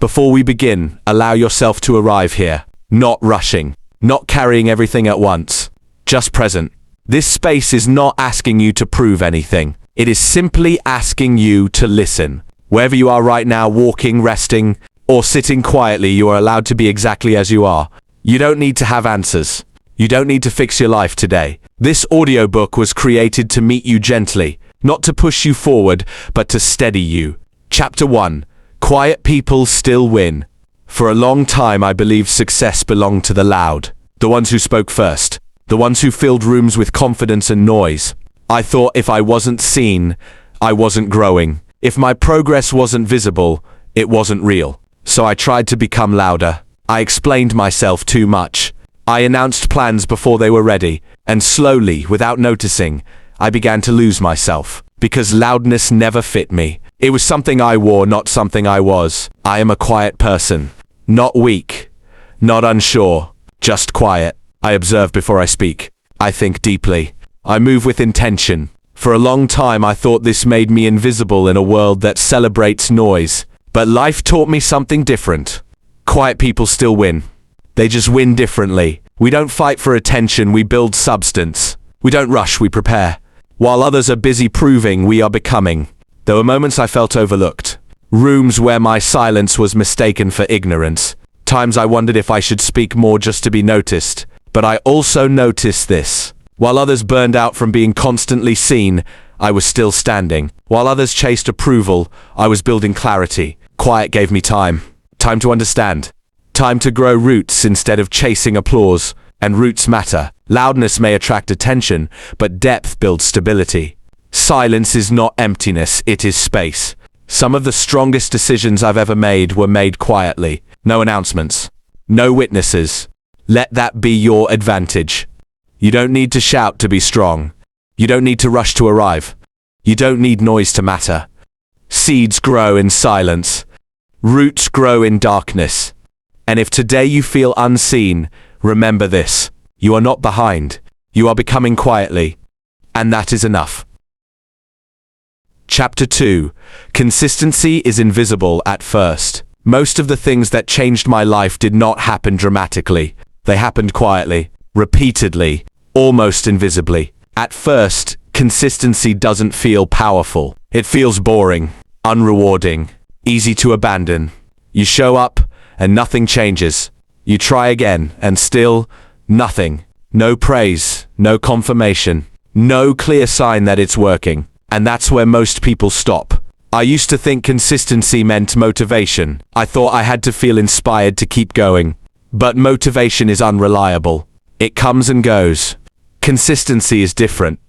Before we begin, allow yourself to arrive here. Not rushing. Not carrying everything at once. Just present. This space is not asking you to prove anything. It is simply asking you to listen. Wherever you are right now, walking, resting, or sitting quietly, you are allowed to be exactly as you are. You don't need to have answers. You don't need to fix your life today. This audiobook was created to meet you gently, not to push you forward, but to steady you. Chapter 1. Quiet people still win. For a long time I believed success belonged to the loud, the ones who spoke first, the ones who filled rooms with confidence and noise. I thought if I wasn't seen, I wasn't growing. If my progress wasn't visible, it wasn't real. So I tried to become louder. I explained myself too much. I announced plans before they were ready, and slowly, without noticing, I began to lose myself. Because loudness never fit me. It was something I wore, not something I was. I am a quiet person. Not weak. Not unsure. Just quiet. I observe before I speak. I think deeply. I move with intention. For a long time I thought this made me invisible in a world that celebrates noise. But life taught me something different. Quiet people still win. They just win differently. We don't fight for attention, we build substance. We don't rush, we prepare. While others are busy proving, we are becoming. There were moments I felt overlooked. Rooms where my silence was mistaken for ignorance. Times I wondered if I should speak more just to be noticed. But I also noticed this. While others burned out from being constantly seen, I was still standing. While others chased approval, I was building clarity. Quiet gave me time. Time to understand. Time to grow roots instead of chasing applause. And roots matter. Loudness may attract attention, but depth builds stability. Silence is not emptiness, it is space. Some of the strongest decisions I've ever made were made quietly. No announcements. No witnesses. Let that be your advantage. You don't need to shout to be strong. You don't need to rush to arrive. You don't need noise to matter. Seeds grow in silence. Roots grow in darkness. And if today you feel unseen, remember this. You are not behind. You are becoming quietly. And that is enough. Chapter 2. Consistency is invisible at first. Most of the things that changed my life did not happen dramatically. They happened quietly, repeatedly, almost invisibly. At first, consistency doesn't feel powerful. It feels boring, unrewarding, easy to abandon. You show up, and nothing changes. You try again, and still, nothing. No praise, no confirmation, no clear sign that it's working. And that's where most people stop. I used to think consistency meant motivation. I thought I had to feel inspired to keep going. But motivation is unreliable. It comes and goes. Consistency is different.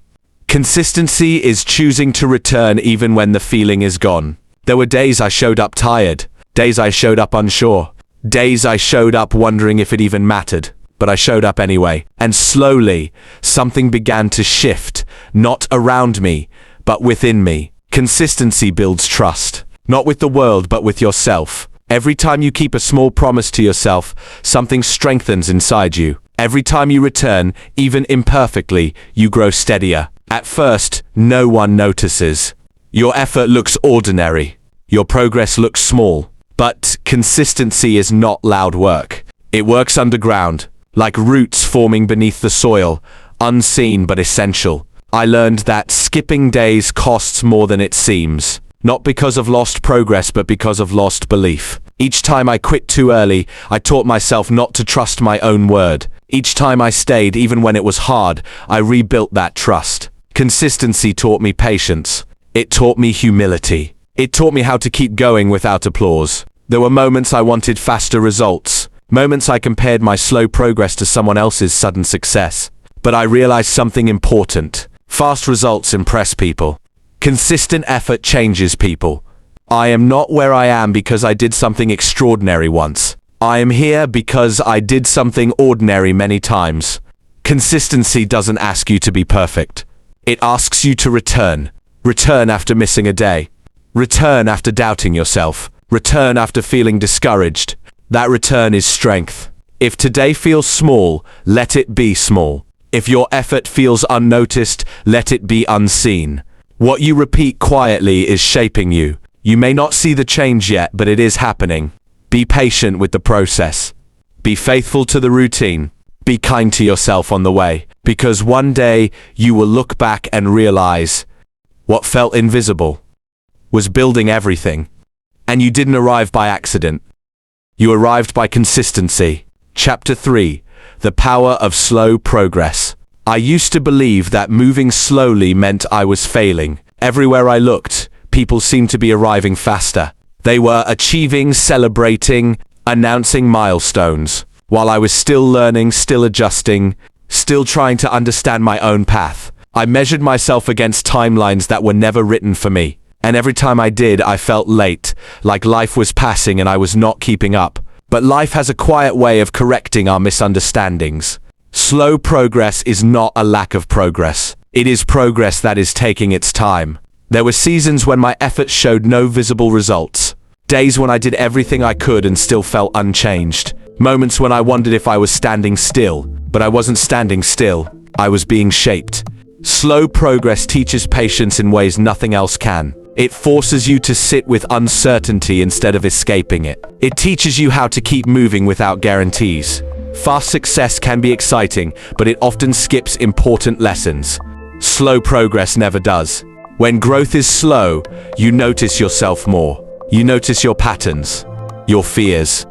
Consistency is choosing to return even when the feeling is gone. There were days I showed up tired. Days I showed up unsure. Days I showed up wondering if it even mattered. But I showed up anyway. And slowly, something began to shift. Not around me, but within me. Consistency builds trust. Not with the world, but with yourself. Every time you keep a small promise to yourself, something strengthens inside you. Every time you return, even imperfectly, you grow steadier. At first, no one notices. Your effort looks ordinary. Your progress looks small. But consistency is not loud work. It works underground, like roots forming beneath the soil, unseen but essential. I learned that skipping days costs more than it seems. Not because of lost progress, but because of lost belief. Each time I quit too early, I taught myself not to trust my own word. Each time I stayed, even when it was hard, I rebuilt that trust. Consistency taught me patience. It taught me humility. It taught me how to keep going without applause. There were moments I wanted faster results. Moments I compared my slow progress to someone else's sudden success. But I realized something important. Fast results impress people. Consistent effort changes people. I am not where I am because I did something extraordinary once. I am here because I did something ordinary many times. Consistency doesn't ask you to be perfect. It asks you to return. Return after missing a day. Return after doubting yourself. Return after feeling discouraged. That return is strength. If today feels small, let it be small. If your effort feels unnoticed, let it be unseen. What you repeat quietly is shaping you. You may not see the change yet, but it is happening. Be patient with the process. Be faithful to the routine. Be kind to yourself on the way, because one day you will look back and realize what felt invisible was building everything. And you didn't arrive by accident. You arrived by consistency. Chapter 3. The Power of Slow Progress. I used to believe that moving slowly meant I was failing. Everywhere I looked, people seemed to be arriving faster. They were achieving, celebrating, announcing milestones, while I was still learning, still adjusting, still trying to understand my own path. I measured myself against timelines that were never written for me. And every time I did, I felt late, like life was passing and I was not keeping up. But life has a quiet way of correcting our misunderstandings. Slow progress is not a lack of progress. It is progress that is taking its time. There were seasons when my efforts showed no visible results. Days when I did everything I could and still felt unchanged. Moments when I wondered if I was standing still. But I wasn't standing still. I was being shaped. Slow progress teaches patience in ways nothing else can. It forces you to sit with uncertainty instead of escaping it. It teaches you how to keep moving without guarantees. Fast success can be exciting, but it often skips important lessons. Slow progress never does. When growth is slow, you notice yourself more. You notice your patterns, your fears,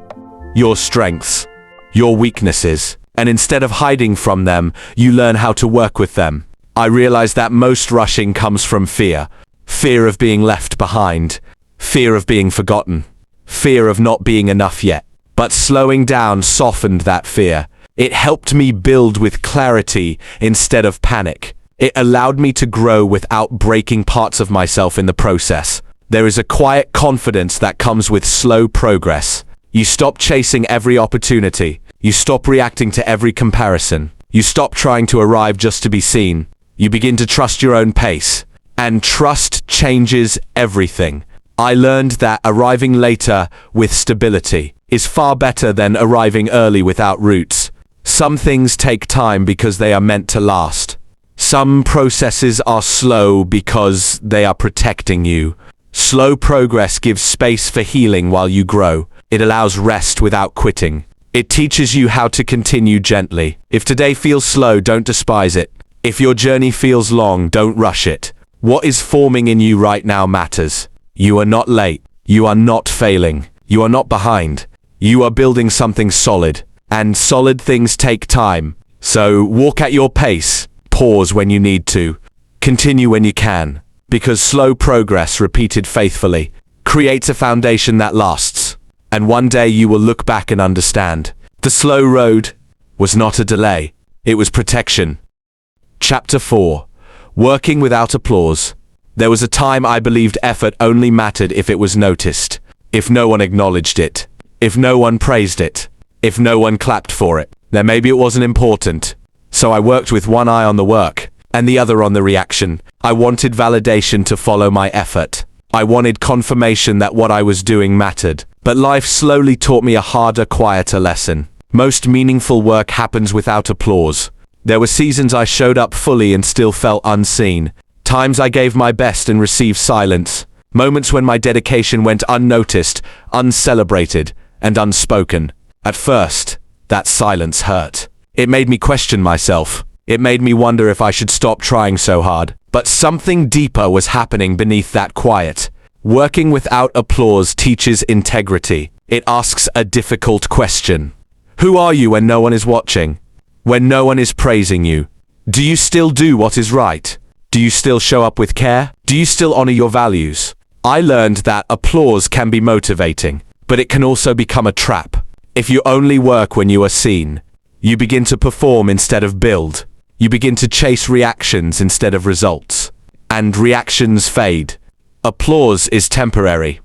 your strengths, your weaknesses, and instead of hiding from them, you learn how to work with them. I realize that most rushing comes from fear. Fear of being left behind, fear of being forgotten, fear of not being enough yet. But slowing down softened that fear. It helped me build with clarity instead of panic. It allowed me to grow without breaking parts of myself in the process. There is a quiet confidence that comes with slow progress. You stop chasing every opportunity. You stop reacting to every comparison. You stop trying to arrive just to be seen. You begin to trust your own pace. And trust changes everything. I learned that arriving later with stability is far better than arriving early without roots. Some things take time because they are meant to last. Some processes are slow because they are protecting you. Slow progress gives space for healing while you grow. It allows rest without quitting. It teaches you how to continue gently. If today feels slow, don't despise it. If your journey feels long, don't rush it. What is forming in you right now matters. You are not late. You are not failing. You are not behind. You are building something solid. And solid things take time. So walk at your pace. Pause when you need to. Continue when you can. Because slow progress repeated faithfully creates a foundation that lasts. And one day you will look back and understand. The slow road was not a delay. It was protection. Chapter 4. Working without applause. There was a time I believed effort only mattered if it was noticed, if no one acknowledged it, if no one praised it, if no one clapped for it. Then maybe it wasn't important. So I worked with one eye on the work and the other on the reaction. I wanted validation to follow my effort. I wanted confirmation that what I was doing mattered. But life slowly taught me a harder, quieter lesson. Most meaningful work happens without applause. There were seasons I showed up fully and still felt unseen. Times I gave my best and received silence. Moments when my dedication went unnoticed, uncelebrated, and unspoken. At first, that silence hurt. It made me question myself. It made me wonder if I should stop trying so hard. But something deeper was happening beneath that quiet. Working without applause teaches integrity. It asks a difficult question. Who are you when no one is watching? When no one is praising you? Do you still do what is right? Do you still show up with care? Do you still honor your values? I learned that applause can be motivating, but it can also become a trap. If you only work when you are seen, you begin to perform instead of build. You begin to chase reactions instead of results. And reactions fade. Applause is temporary.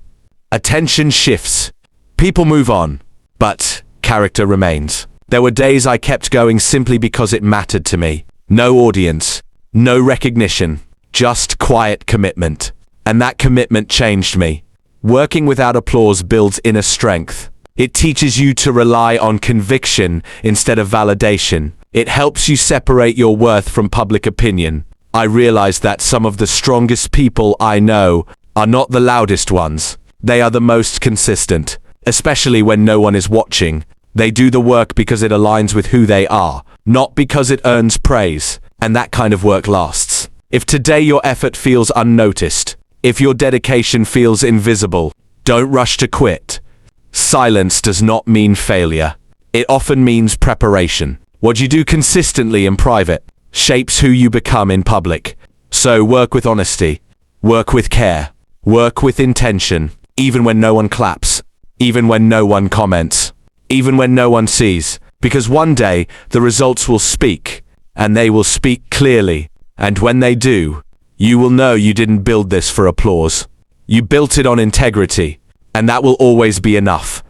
Attention shifts. People move on, but character remains. There were days I kept going simply because it mattered to me. No audience, no recognition, just quiet commitment. And that commitment changed me. Working without applause builds inner strength. It teaches you to rely on conviction instead of validation. It helps you separate your worth from public opinion. I realized that some of the strongest people I know are not the loudest ones. They are the most consistent. especially when no one is watching. They do the work because it aligns with who they are, not because it earns praise, and that kind of work lasts. If today your effort feels unnoticed, if your dedication feels invisible, don't rush to quit. Silence does not mean failure. It often means preparation. What you do consistently in private shapes who you become in public. So work with honesty, work with care, work with intention, even when no one claps, even when no one comments, even when no one sees, because one day the results will speak, and they will speak clearly, and when they do, you will know you didn't build this for applause. You built it on integrity, and that will always be enough.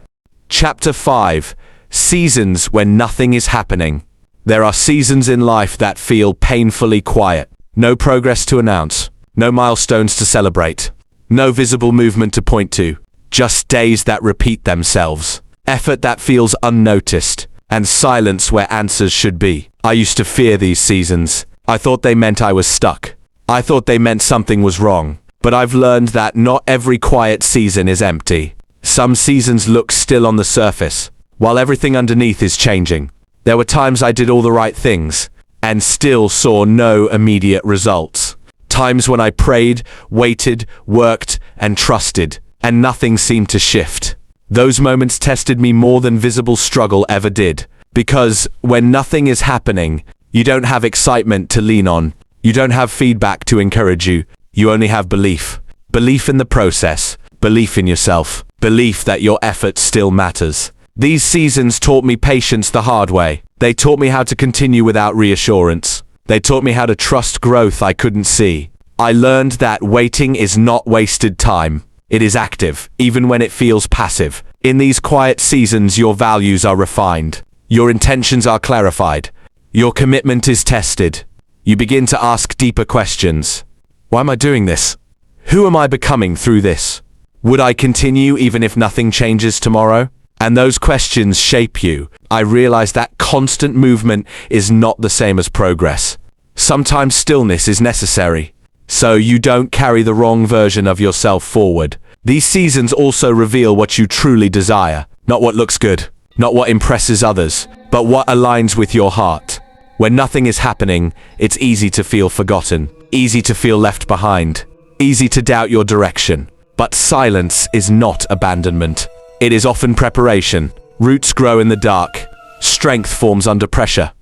Chapter 5. Seasons when nothing is happening. There are seasons in life that feel painfully quiet. No progress to announce, no milestones to celebrate, no visible movement to point to, just days that repeat themselves, effort that feels unnoticed, and silence where answers should be. I used to fear these seasons. I thought they meant I was stuck. I thought they meant something was wrong. But I've learned that not every quiet season is empty. Some seasons look still on the surface, while everything underneath is changing. There were times I did all the right things, and still saw no immediate results. Times when I prayed, waited, worked, and trusted, and nothing seemed to shift. Those moments tested me more than visible struggle ever did. Because when nothing is happening, you don't have excitement to lean on. You don't have feedback to encourage you. You only have belief. Belief in the process. Belief in yourself. Belief that your effort still matters. These seasons taught me patience the hard way. They taught me how to continue without reassurance. They taught me how to trust growth I couldn't see. I learned that waiting is not wasted time. It is active, even when it feels passive. In these quiet seasons, your values are refined. Your intentions are clarified. Your commitment is tested. You begin to ask deeper questions. Why am I doing this? Who am I becoming through this? Would I continue even if nothing changes tomorrow? And those questions shape you. I realize that constant movement is not the same as progress. Sometimes stillness is necessary, so you don't carry the wrong version of yourself forward. These seasons also reveal what you truly desire, not what looks good, not what impresses others, but what aligns with your heart. When nothing is happening, it's easy to feel forgotten, easy to feel left behind, easy to doubt your direction. But silence is not abandonment. It is often preparation. Roots grow in the dark. Strength forms under pressure.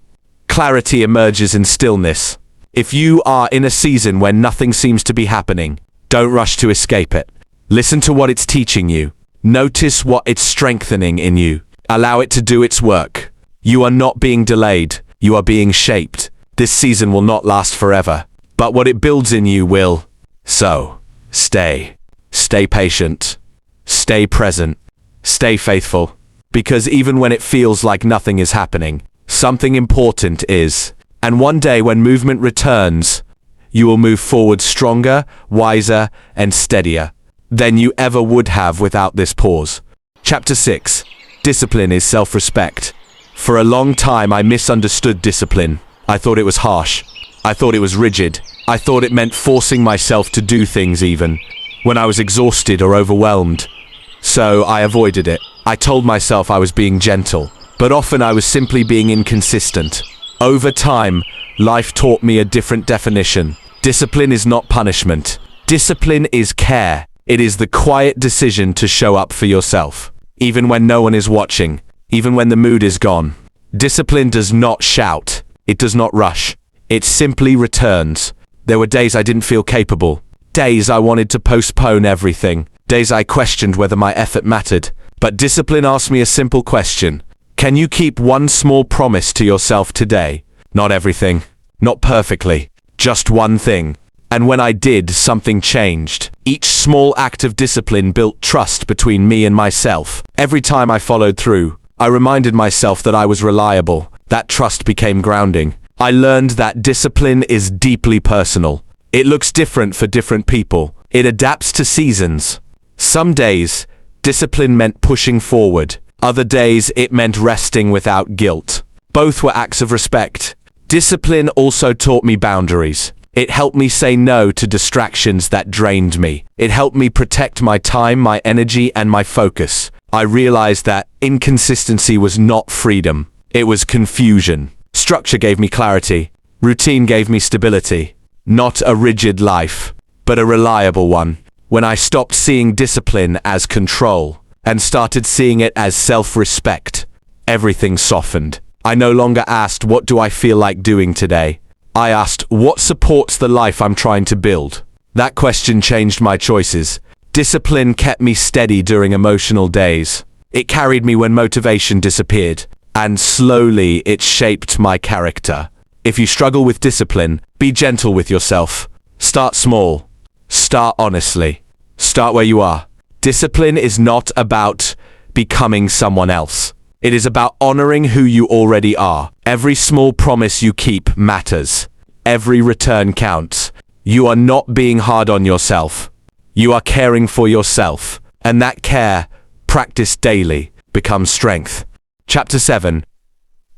Clarity emerges in stillness. If you are in a season when nothing seems to be happening, don't rush to escape it. Listen to what it's teaching you. Notice what it's strengthening in you. Allow it to do its work. You are not being delayed. You are being shaped. This season will not last forever, but what it builds in you will. So, stay. Stay patient. Stay present. Stay faithful. Because even when it feels like nothing is happening, something important is. And one day when movement returns, you will move forward stronger, wiser, and steadier than you ever would have without this pause. Chapter 6. Discipline is self-respect. For a long time I misunderstood discipline. I thought it was harsh. I thought it was rigid. I thought it meant forcing myself to do things even when I was exhausted or overwhelmed. So I avoided it. I told myself I was being gentle, but often I was simply being inconsistent. Over time, life taught me a different definition. Discipline is not punishment. Discipline is care. It is the quiet decision to show up for yourself, even when no one is watching, even when the mood is gone. Discipline does not shout. It does not rush. It simply returns. There were days I didn't feel capable. Days I wanted to postpone everything. Days I questioned whether my effort mattered. But discipline asked me a simple question. Can you keep one small promise to yourself today? Not everything. Not perfectly. Just one thing. And when I did, something changed. Each small act of discipline built trust between me and myself. Every time I followed through, I reminded myself that I was reliable. That trust became grounding. I learned that discipline is deeply personal. It looks different for different people. It adapts to seasons. Some days, discipline meant pushing forward. Other days, it meant resting without guilt. Both were acts of respect. Discipline also taught me boundaries. It helped me say no to distractions that drained me. It helped me protect my time, my energy, and my focus. I realized that inconsistency was not freedom. It was confusion. Structure gave me clarity. Routine gave me stability. Not a rigid life, but a reliable one. When I stopped seeing discipline as control and started seeing it as self-respect, everything softened. I no longer asked, what do I feel like doing today? I asked, what supports the life I'm trying to build? That question changed my choices. Discipline kept me steady during emotional days. It carried me when motivation disappeared, and slowly it shaped my character. If you struggle with discipline, be gentle with yourself. Start small. Start honestly. Start where you are. Discipline is not about becoming someone else. It is about honoring who you already are. Every small promise you keep matters. Every return counts. You are not being hard on yourself. You are caring for yourself. And that care, practiced daily, becomes strength. Chapter 7.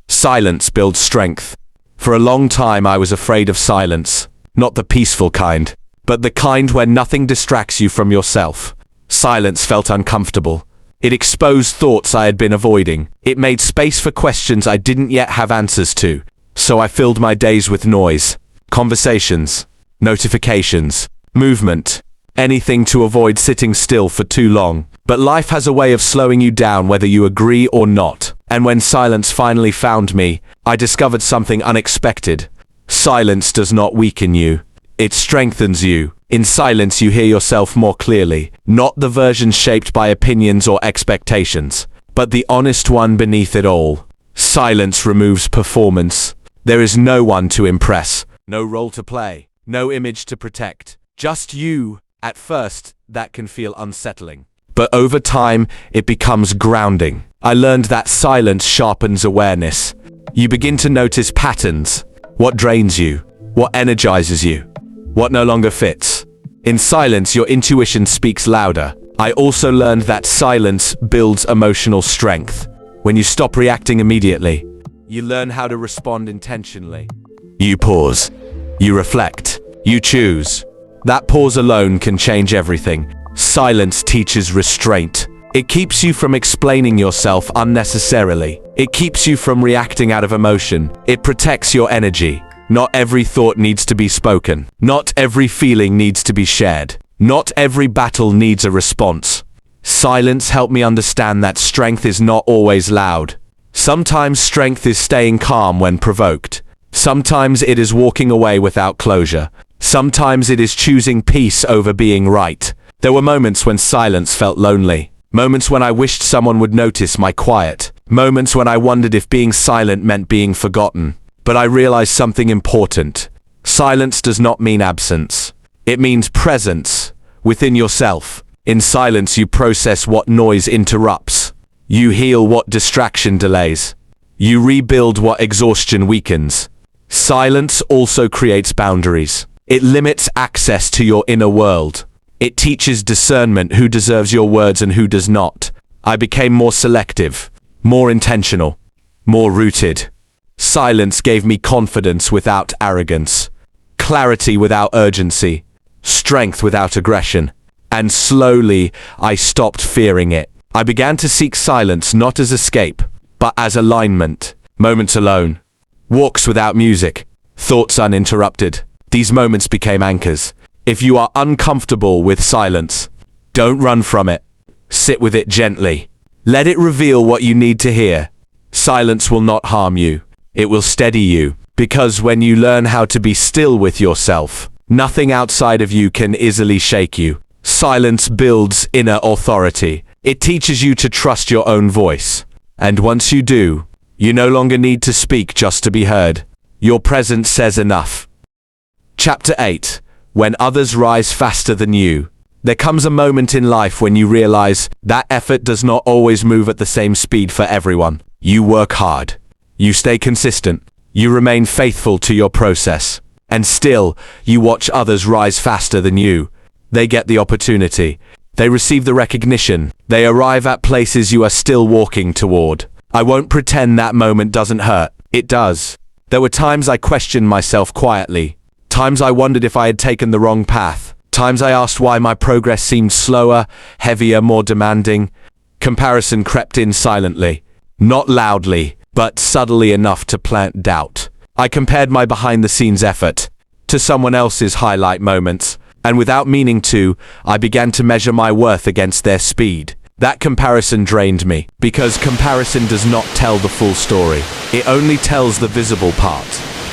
Silence builds strength. For a long time I was afraid of silence. Not the peaceful kind, but the kind where nothing distracts you from yourself. Silence felt uncomfortable. It exposed thoughts I had been avoiding. It made space for questions I didn't yet have answers to. So I filled my days with noise, conversations, notifications, movement, anything to avoid sitting still for too long. But life has a way of slowing you down whether you agree or not. And when silence finally found me, I discovered something unexpected. Silence does not weaken you. It strengthens you. In silence you hear yourself more clearly, not the version shaped by opinions or expectations, but the honest one beneath it all. Silence removes performance. There is no one to impress, no role to play, no image to protect. Just you. At first, that can feel unsettling. But over time, it becomes grounding. I learned that silence sharpens awareness. You begin to notice patterns. What drains you? What energizes you? What no longer fits? In silence, your intuition speaks louder. I also learned that silence builds emotional strength. When you stop reacting immediately, you learn how to respond intentionally. You pause. You reflect. You choose. That pause alone can change everything. Silence teaches restraint. It keeps you from explaining yourself unnecessarily. It keeps you from reacting out of emotion. It protects your energy. Not every thought needs to be spoken. Not every feeling needs to be shared. Not every battle needs a response. Silence helped me understand that strength is not always loud. Sometimes strength is staying calm when provoked. Sometimes it is walking away without closure. Sometimes it is choosing peace over being right. There were moments when silence felt lonely. Moments when I wished someone would notice my quiet. Moments when I wondered if being silent meant being forgotten. But I realized something important. Silence does not mean absence. It means presence within yourself. In silence, you process what noise interrupts. You heal what distraction delays. You rebuild what exhaustion weakens. Silence also creates boundaries. It limits access to your inner world. It teaches discernment, who deserves your words and who does not. I became more selective, more intentional, more rooted. Silence gave me confidence without arrogance, clarity without urgency, strength without aggression. And slowly, I stopped fearing it. I began to seek silence not as escape, but as alignment. Moments alone, walks without music, thoughts uninterrupted. These moments became anchors. If you are uncomfortable with silence, don't run from it. Sit with it gently. Let it reveal what you need to hear. Silence will not harm you. It will steady you. Because when you learn how to be still with yourself, nothing outside of you can easily shake you. Silence builds inner authority. It teaches you to trust your own voice. And once you do, you no longer need to speak just to be heard. Your presence says enough. Chapter 8. When others rise faster than you. There comes a moment in life when you realize that effort does not always move at the same speed for everyone. You work hard. You stay consistent. You remain faithful to your process. And still, you watch others rise faster than you. They get the opportunity. They receive the recognition. They arrive at places you are still walking toward. I won't pretend that moment doesn't hurt. It does. There were times I questioned myself quietly. Times I wondered if I had taken the wrong path. Times I asked why my progress seemed slower, heavier, more demanding. Comparison crept in silently. Not loudly, but subtly enough to plant doubt. I compared my behind-the-scenes effort to someone else's highlight moments, and without meaning to, I began to measure my worth against their speed. That comparison drained me, because comparison does not tell the full story. It only tells the visible part.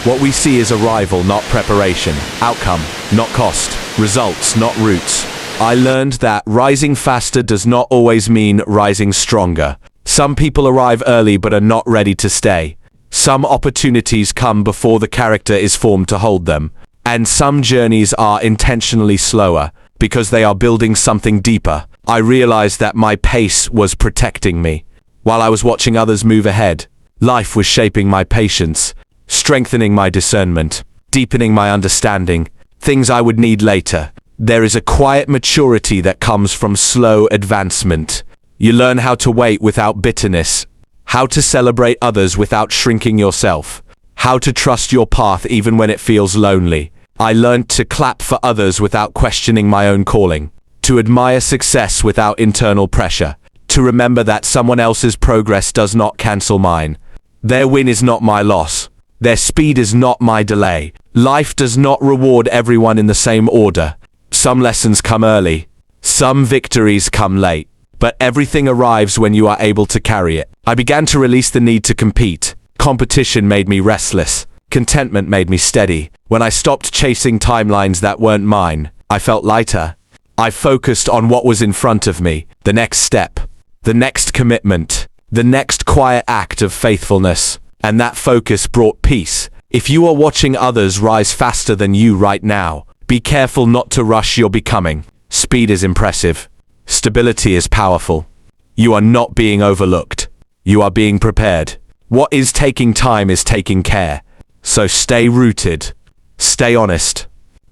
What we see is arrival, not preparation. Outcome, not cost. Results, not routes. I learned that rising faster does not always mean rising stronger. Some people arrive early but are not ready to stay. Some opportunities come before the character is formed to hold them. And some journeys are intentionally slower because they are building something deeper. I realized that my pace was protecting me. While I was watching others move ahead, life was shaping my patience, strengthening my discernment, deepening my understanding, things I would need later. There is a quiet maturity that comes from slow advancement. You learn how to wait without bitterness, how to celebrate others without shrinking yourself, how to trust your path even when it feels lonely. I learned to clap for others without questioning my own calling, to admire success without internal pressure, to remember that someone else's progress does not cancel mine. Their win is not my loss. Their speed is not my delay. Life does not reward everyone in the same order. Some lessons come early. Some victories come late. But everything arrives when you are able to carry it. I began to release the need to compete. Competition made me restless. Contentment made me steady. When I stopped chasing timelines that weren't mine, I felt lighter. I focused on what was in front of me, the next step, the next commitment, the next quiet act of faithfulness. And that focus brought peace. If you are watching others rise faster than you right now, be careful not to rush your becoming. Speed is impressive. Stability is powerful. You are not being overlooked. You are being prepared. What is taking time is taking care. So stay rooted. Stay honest.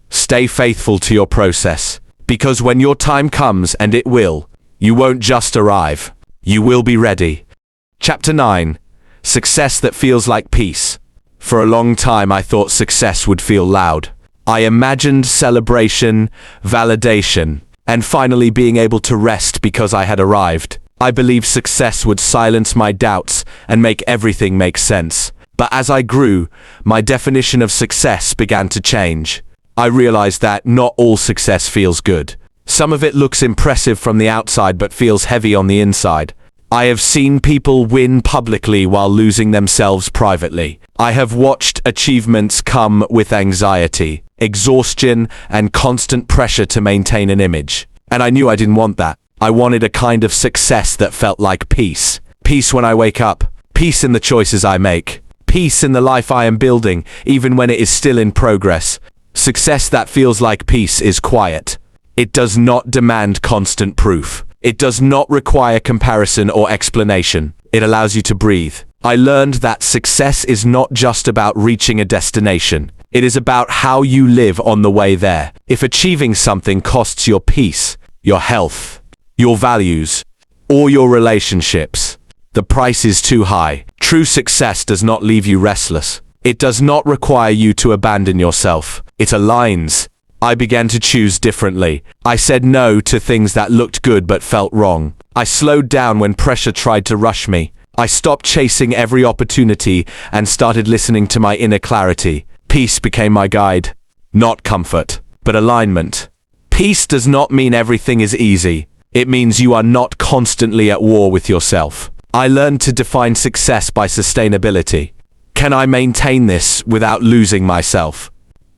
Stay faithful to your process. Because when your time comes, and it will, you won't just arrive. You will be ready. Chapter 9. Success that feels like peace. For a long time I thought success would feel loud. I imagined celebration, validation, and finally being able to rest because I had arrived. I believed success would silence my doubts and make everything make sense. But as I grew, my definition of success began to change. I realized that not all success feels good. Some of it looks impressive from the outside but feels heavy on the inside. I have seen people win publicly while losing themselves privately. I have watched achievements come with anxiety, exhaustion, and constant pressure to maintain an image. And I knew I didn't want that. I wanted a kind of success that felt like peace. Peace when I wake up. Peace in the choices I make. Peace in the life I am building, even when it is still in progress. Success that feels like peace is quiet. It does not demand constant proof. It does not require comparison or explanation. It allows you to breathe. I learned that success is not just about reaching a destination. It is about how you live on the way there. If achieving something costs your peace, your health, your values, or your relationships, the price is too high. True success does not leave you restless. It does not require you to abandon yourself. It aligns. I began to choose differently. I said no to things that looked good but felt wrong. I slowed down when pressure tried to rush me. I stopped chasing every opportunity and started listening to my inner clarity. Peace became my guide. Not comfort, but alignment. Peace does not mean everything is easy. It means you are not constantly at war with yourself. I learned to define success by sustainability. Can I maintain this without losing myself?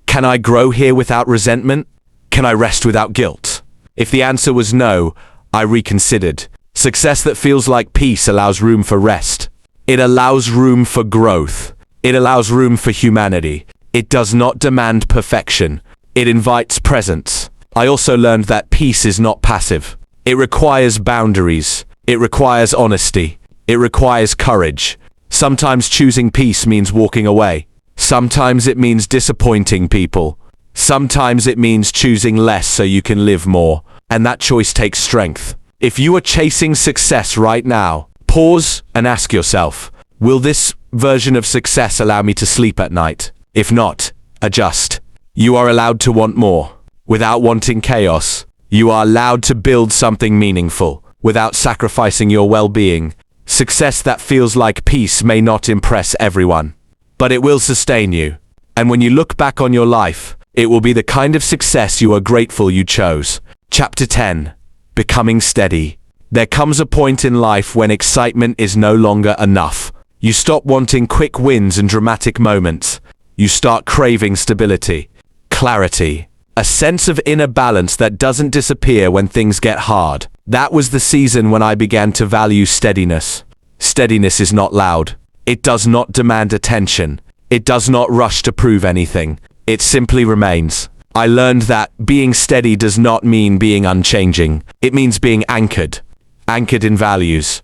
Can I grow here without resentment? Can I rest without guilt? If the answer was no, I reconsidered. Success that feels like peace allows room for rest. It allows room for growth. It allows room for humanity. It does not demand perfection. It invites presence. I also learned that peace is not passive. It requires boundaries. It requires honesty. It requires courage. Sometimes choosing peace means walking away. Sometimes it means disappointing people. Sometimes it means choosing less so you can live more. And that choice takes strength. If you are chasing success right now, pause and ask yourself, will this version of success allow me to sleep at night? If not, adjust. You are allowed to want more, without wanting chaos. You are allowed to build something meaningful, without sacrificing your well-being. Success that feels like peace may not impress everyone, but it will sustain you. And when you look back on your life, it will be the kind of success you are grateful you chose. Chapter 10. Becoming steady. There comes a point in life when excitement is no longer enough. You stop wanting quick wins and dramatic moments. You start craving stability, clarity, a sense of inner balance that doesn't disappear when things get hard. That was the season when I began to value steadiness. Steadiness is not loud. It does not demand attention. It does not rush to prove anything. It simply remains. I learned that being steady does not mean being unchanging. It means being anchored. Anchored in values.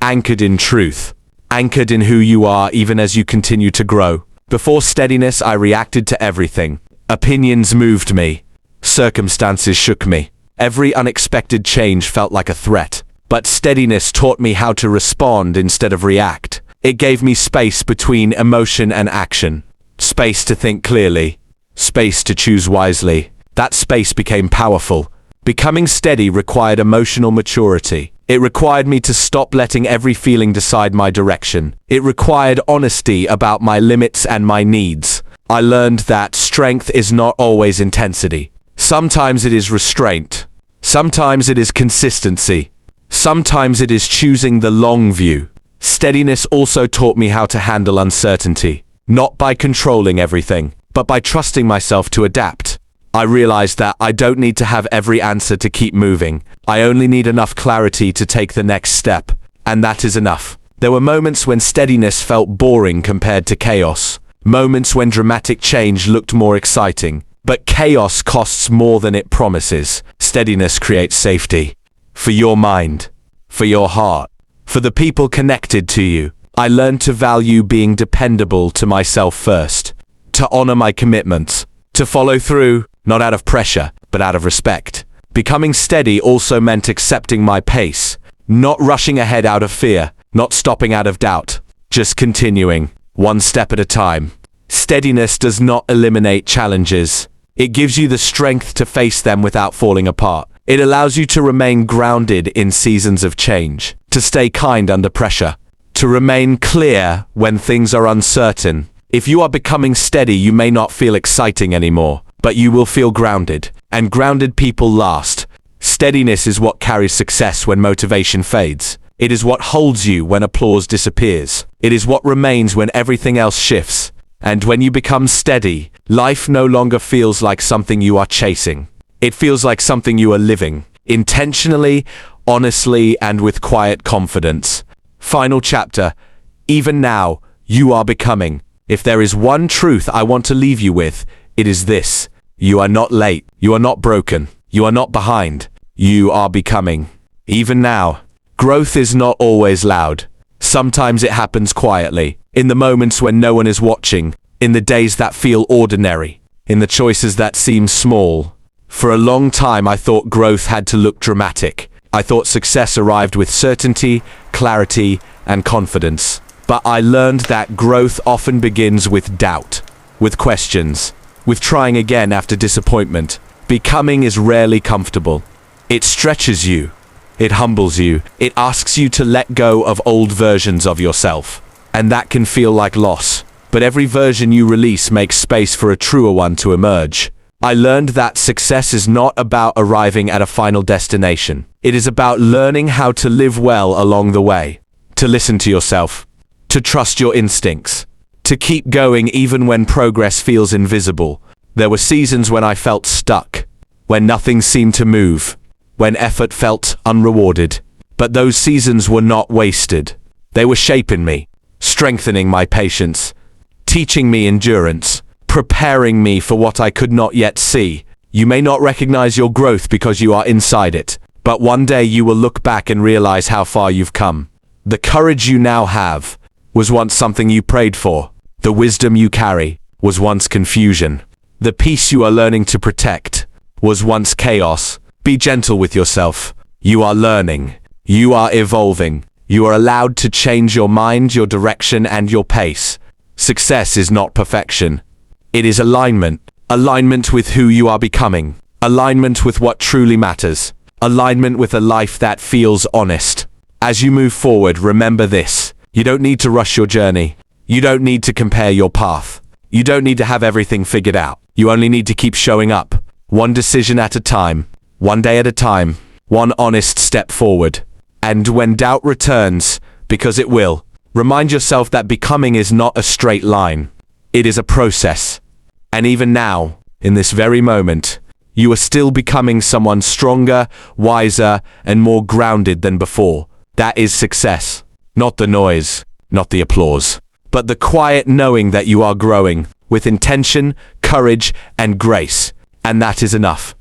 Anchored in truth. Anchored in who you are even as you continue to grow. Before steadiness, I reacted to everything. Opinions moved me. Circumstances shook me. Every unexpected change felt like a threat. But steadiness taught me how to respond instead of react. It gave me space between emotion and action. Space to think clearly. Space to choose wisely. That space became powerful. Becoming steady required emotional maturity. It required me to stop letting every feeling decide my direction. It required honesty about my limits and my needs. I learned that strength is not always intensity. Sometimes it is restraint. Sometimes it is consistency. Sometimes it is choosing the long view. Steadiness also taught me how to handle uncertainty. Not by controlling everything, but by trusting myself to adapt. I realized that I don't need to have every answer to keep moving. I only need enough clarity to take the next step, and that is enough. There were moments when steadiness felt boring compared to chaos. Moments when dramatic change looked more exciting. But chaos costs more than it promises. Steadiness creates safety. For your mind. For your heart. For the people connected to you. I learned to value being dependable to myself first. To honor my commitments. To follow through, not out of pressure, but out of respect. Becoming steady also meant accepting my pace. Not rushing ahead out of fear. Not stopping out of doubt. Just continuing, one step at a time. Steadiness does not eliminate challenges. It gives you the strength to face them without falling apart. It allows you to remain grounded in seasons of change. To stay kind under pressure. To remain clear when things are uncertain. If you are becoming steady, you may not feel exciting anymore, but you will feel grounded. And grounded people last. Steadiness is what carries success when motivation fades. It is what holds you when applause disappears. It is what remains when everything else shifts. And when you become steady, life no longer feels like something you are chasing. It feels like something you are living, intentionally, honestly, and with quiet confidence. Final chapter. Even now, you are becoming. If there is one truth I want to leave you with, it is this. You are not late. You are not broken. You are not behind. You are becoming. Even now. Growth is not always loud. Sometimes it happens quietly, in the moments when no one is watching, in the days that feel ordinary, in the choices that seem small. For a long time I thought growth had to look dramatic. I thought success arrived with certainty, clarity, and confidence. But I learned that growth often begins with doubt, with questions, with trying again after disappointment. Becoming is rarely comfortable. It stretches you. It humbles you. It asks you to let go of old versions of yourself. And that can feel like loss. But every version you release makes space for a truer one to emerge. I learned that success is not about arriving at a final destination. It is about learning how to live well along the way. To listen to yourself. To trust your instincts. To keep going even when progress feels invisible. There were seasons when I felt stuck. When nothing seemed to move. When effort felt unrewarded. But those seasons were not wasted. They were shaping me, strengthening my patience, teaching me endurance, preparing me for what I could not yet see. You may not recognize your growth because you are inside it, but one day you will look back and realize how far you've come. The courage you now have was once something you prayed for. The wisdom you carry was once confusion. The peace you are learning to protect was once chaos. Be gentle with yourself. You are learning. You are evolving. You are allowed to change your mind, your direction, and your pace. Success is not perfection. It is alignment. Alignment with who you are becoming. Alignment with what truly matters. Alignment with a life that feels honest. As you move forward, remember this. You don't need to rush your journey. You don't need to compare your path. You don't need to have everything figured out. You only need to keep showing up. One decision at a time. One day at a time. One honest step forward. And when doubt returns, because it will, remind yourself that becoming is not a straight line. It is a process. And even now, in this very moment, you are still becoming someone stronger, wiser, and more grounded than before. That is success. Not the noise, not the applause, but the quiet knowing that you are growing with intention, courage, and grace. And that is enough.